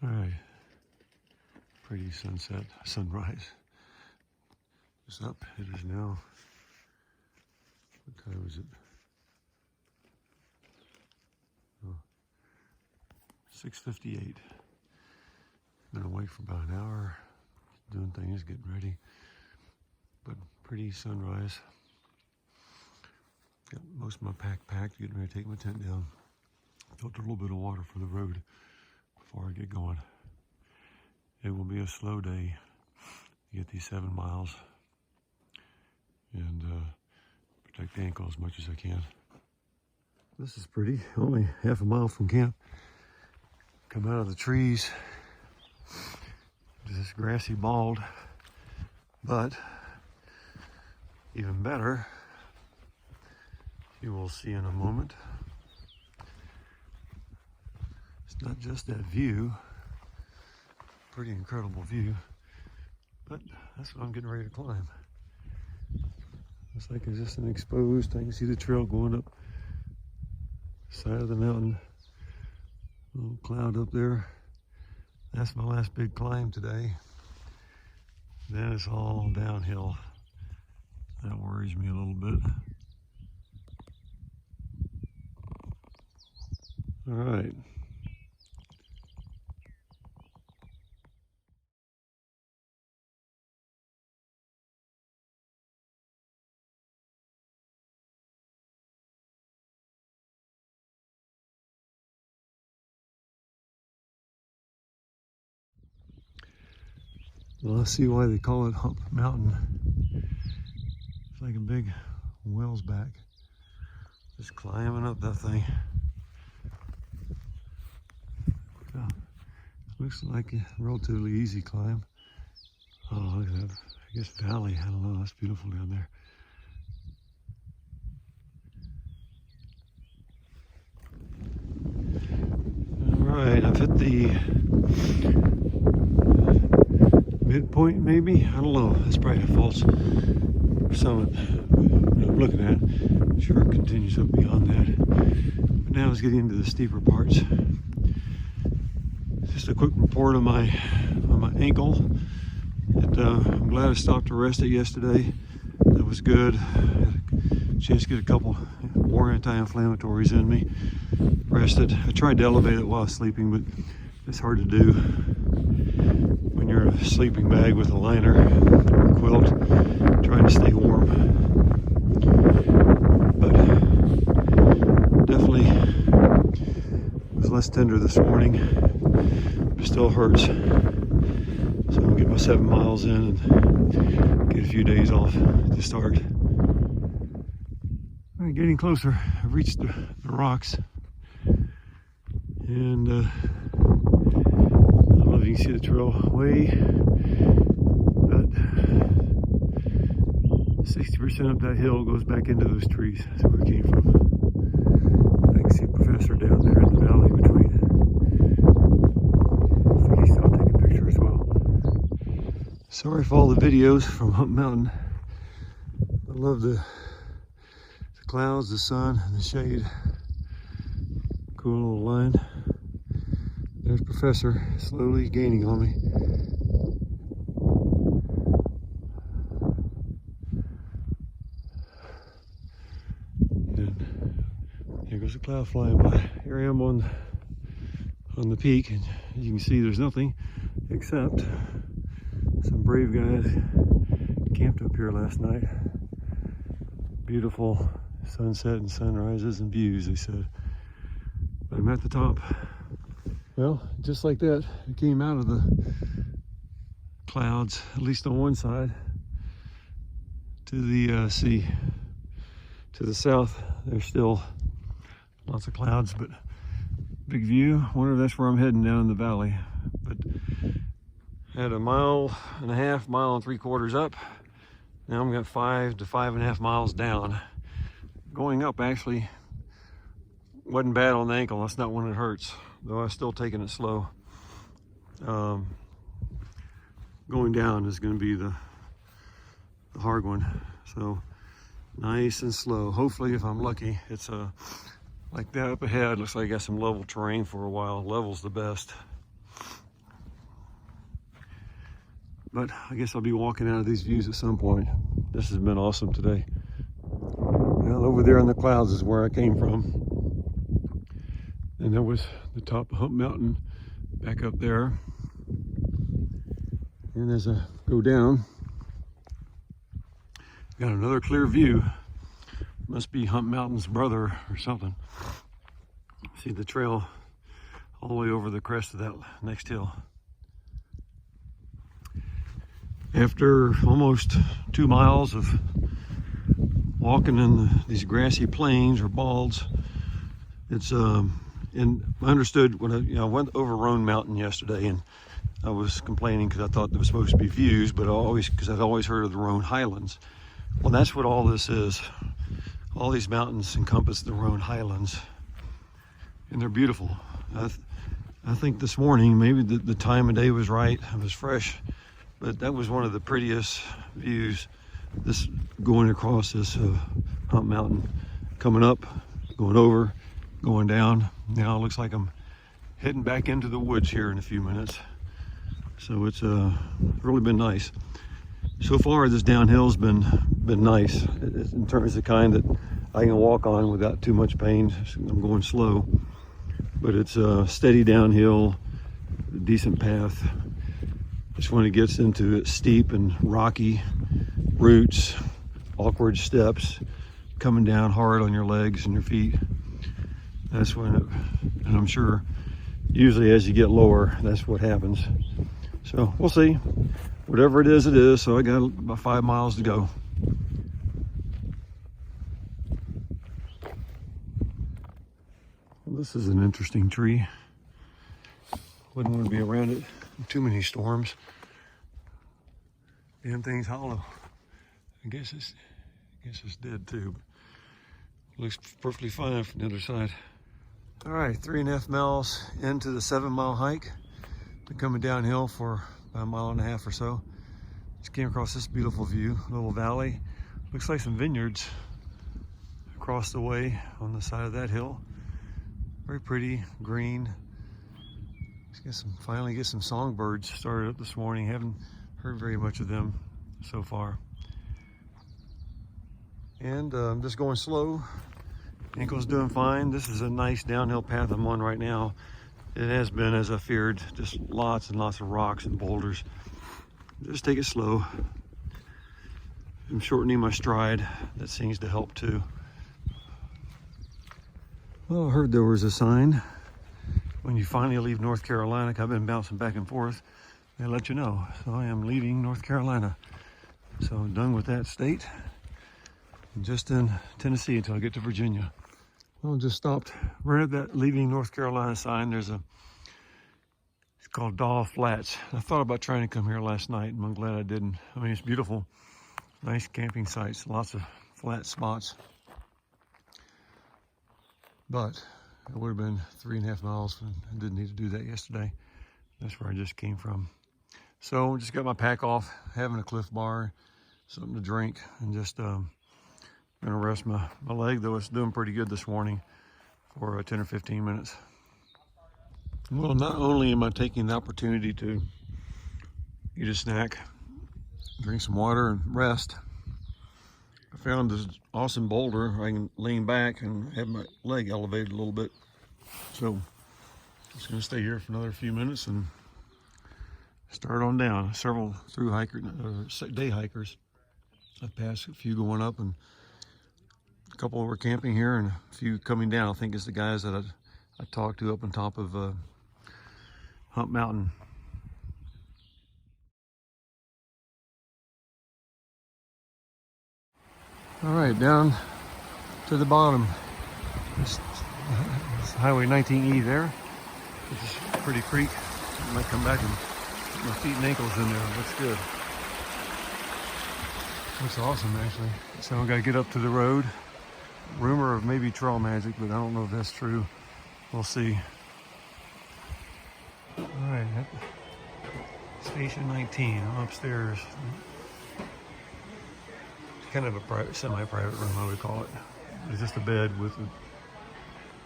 All right, pretty sunset, sunrise. It's up. It is now, what time is it? Oh, 6:58. Been awake for about an hour, doing things, getting ready. But pretty sunrise. Got most of my pack packed, getting ready to take my tent down. Filter a little bit of water for the road before I get going. It will be a slow day to get these 7 miles and protect the ankle as much as I can. This is pretty, only half a mile from camp. Come out of the trees, this grassy bald, but even better, you will see in a moment, it's not just that view, pretty incredible view, but that's what I'm getting ready to climb. Looks like it's just an exposed, I can see the trail going up the side of the mountain. Little cloud up there. That's my last big climb today. Then it's all downhill. That worries me a little bit. All right. Well, I see why they call it Hump Mountain. It's like a big whale's back. Just climbing up that thing. Yeah. Looks like a relatively easy climb. Oh, look at that. I guess valley. I don't know. That's beautiful down there. All right, I've hit the midpoint, maybe. I don't know. That's probably a false summit. What I'm looking at, I'm sure it continues up beyond that. But now it's getting into the steeper parts. Just a quick report on my ankle. I'm glad I stopped to rest it yesterday. That was good. Had a chance to get a couple more anti-inflammatories in me. Rested. I tried to elevate it while I was sleeping, but it's hard to do when you're in a sleeping bag with a liner or a quilt, trying to stay warm. But definitely was less tender this morning. It still hurts. So I'm gonna get my 7 miles in and get a few days off to start. All right, getting closer. I've reached the rocks. And I don't know if you can see the trail way, but 60% up that hill goes back into those trees. That's where it came from. I can see a professor down there in the valley between. I think he's still taking a picture as well. Sorry for all the videos from Hump Mountain. I love the clouds, the sun, and the shade. Cool little line. There's Professor slowly gaining on me. And here goes a cloud flying by. Here I am on the peak, and as you can see, there's nothing except some brave guys camped up here last night. Beautiful sunset and sunrises and views, they said. But I'm at the top. Well, just like that, it came out of the clouds, at least on one side, to the sea. To the south, there's still lots of clouds, but big view. Wonder if that's where I'm heading down in the valley. But had a 1.5 miles, 3/4 up. Now I'm got 5 to 5.5 miles down. Going up actually wasn't bad on the ankle. That's not when it hurts, though I'm still taking it slow. Going down is going to be the hard one. So nice and slow. Hopefully, if I'm lucky, it's like that up ahead. Looks like I got some level terrain for a while. Level's the best. but I guess I'll be walking out of these views at some point. This has been awesome today. Well, over there in the clouds is where I came from. And there was the top of Hump Mountain back up there. And as I go down, got another clear view. Must be Hump Mountain's brother or something. See the trail all the way over the crest of that next hill. After almost 2 miles of walking in these grassy plains or balds, it's and I understood when I went over Roan Mountain yesterday, and I was complaining because I thought there was supposed to be views, but because I'd always heard of the Roan Highlands. Well, that's what all this is. All these mountains encompass the Roan Highlands, and they're beautiful. I think this morning, maybe the time of day was right, it was fresh, but that was one of the prettiest views, this going across this Hump Mountain, coming up, going over, going down. Now it looks like I'm heading back into the woods here in a few minutes. So it's really been nice. So far this downhill's been nice. It's in terms of the kind that I can walk on without too much pain. I'm going slow, but it's a steady downhill, a decent path. Just when it gets into it, steep and rocky roots, awkward steps, coming down hard on your legs and your feet. That's when and I'm sure usually as you get lower, that's what happens. So we'll see. Whatever it is, it is. So I got about 5 miles to go. Well, this is an interesting tree. Wouldn't want to be around it in too many storms. Damn thing's hollow. I guess it's dead too. But looks perfectly fine from the other side. All right, 3.5 miles into the 7-mile hike. Been coming downhill for about 1.5 miles or so. Just came across this beautiful view, little valley. Looks like some vineyards across the way on the side of that hill. Very pretty, green. Finally get some songbirds started up this morning. Haven't heard very much of them so far. And I'm just going slow. Ankle's doing fine. This is a nice downhill path I'm on right now. It has been, as I feared, just lots and lots of rocks and boulders. Just take it slow. I'm shortening my stride. That seems to help too. Well, I heard there was a sign when you finally leave North Carolina. I've been bouncing back and forth. They let you know. So I am leaving North Carolina. So I'm done with that state. I'm just in Tennessee until I get to Virginia. Well, just stopped right at that leaving North Carolina sign. It's called Daw Flats. I thought about trying to come here last night, and I'm glad I didn't. I mean, it's beautiful. Nice camping sites, lots of flat spots. But it would have been 3.5 miles, and I didn't need to do that yesterday. That's where I just came from. So just got my pack off, having a Cliff Bar, something to drink, and just gonna rest my leg, though it's doing pretty good this morning for 10 or 15 minutes. Well, not only am I taking the opportunity to eat a snack, drink some water, and rest, I found this awesome boulder. I can lean back and have my leg elevated a little bit. So I'm just gonna stay here for another few minutes and start on down. Several day hikers. I've passed a few going up, and a couple were camping here, and a few coming down. I think it's the guys that I talked to up on top of Hump Mountain. All right, down to the bottom. This Highway 19E there. This is a pretty creek. I might come back and put my feet and ankles in there. Looks good. Looks awesome, actually. So I gotta get up to the road. Rumor of maybe trail magic, but I don't know if that's true. We'll see. All right, Station 19. I'm upstairs. It's kind of a private, semi-private room, I would call it. It's just a bed with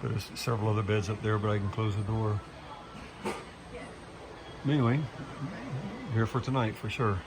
there's several other beds up there, but I can close the door. Anyway, here for tonight for sure.